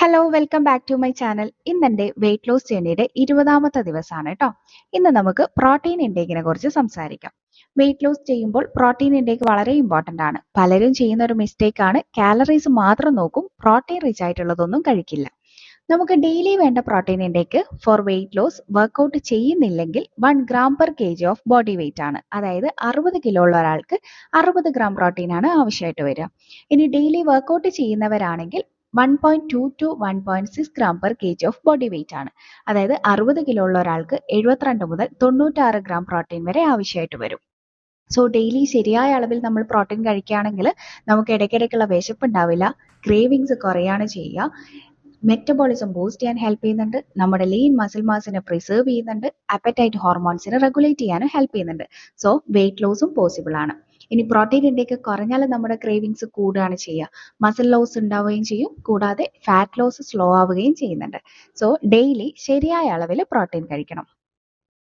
Hello welcome back to my channel. ഇന്ന് എൻ്റെ weight loss ജേർണിയുടെ 20ാമത്തെ ദിവസമാണ് കേട്ടോ. ഇന്ന് നമുക്ക് പ്രോട്ടീൻ ഇൻടേക്കിനെ കുറിച്ച് സംസാരിക്കാം. വെയിറ്റ് ലോസ് ചെയ്യുമ്പോൾ പ്രോട്ടീൻ ഇൻടേക്ക് വളരെ ഇമ്പോർട്ടൻ്റ് ആണ്. പലരും ചെയ്യുന്ന ഒരു മിസ്റ്റേക്ക് ആണ്, കാലറീസ് മാത്രം നോക്കും, പ്രോട്ടീൻ റിച്ച് ആയിട്ടുള്ളതൊന്നും കഴിക്കില്ല. നമുക്ക് ഡെയിലി വേണ്ട protein intake for weight loss workout ചെയ്യുന്നില്ലെങ്കിൽ 1 gram/kg ഓഫ് ബോഡി വെയിറ്റ് ആണ്. അതായത് 60 കിലോ ഉള്ള ഒരാൾക്ക് 60 ഗ്രാം പ്രോട്ടീൻ ആണ് ആവശ്യമായിട്ട് വരിക. ഇനി ഡെയിലി വർക്കൗട്ട് ചെയ്യുന്നവരാണെങ്കിൽ 1.2 to 1.6 gram/kg of body weight ആണ്. അതായത് 60 കിലോ ഉള്ള ഒരാൾക്ക് 72 മുതൽ 96 ഗ്രാം പ്രോട്ടീൻ വരെ ആവശ്യമായിട്ട് വരും. സോ ഡെയിലി ശരിയായ അളവിൽ നമ്മൾ പ്രോട്ടീൻ കഴിക്കുകയാണെങ്കിൽ നമുക്ക് ഇടയ്ക്കിടയ്ക്കുള്ള വിശപ്പ് ഉണ്ടാവില്ല, ക്രേവിങ്സ് കുറയാണ് ചെയ്യുക, മെറ്റബോളിസം ബൂസ്റ്റ് ചെയ്യാൻ ഹെൽപ്പ് ചെയ്യുന്നുണ്ട്, നമ്മുടെ ലീൻ മസിൽ മാസിനെ പ്രിസേർവ് ചെയ്യുന്നുണ്ട്, അപ്പറ്റൈറ്റ് ഹോർമോൺസിനെ റെഗുലേറ്റ് ചെയ്യാനും ഹെൽപ്പ് ചെയ്യുന്നുണ്ട്. സോ വെയിറ്റ് ലോസും പോസിബിൾ ആണ്. ഇനി പ്രോട്ടീൻ ഇൻടേക്ക് കുറഞ്ഞാൽ നമ്മുടെ ക്രേവിങ്സ് കൂടുകയാണ് ചെയ്യുക, മസിൽ ലോസ് ഉണ്ടാവുകയും ചെയ്യും, കൂടാതെ ഫാറ്റ് ലോസ് സ്ലോ ആവുകയും ചെയ്യുന്നുണ്ട്. സോ ഡെയിലി ശരിയായ അളവിൽ പ്രോട്ടീൻ കഴിക്കണം.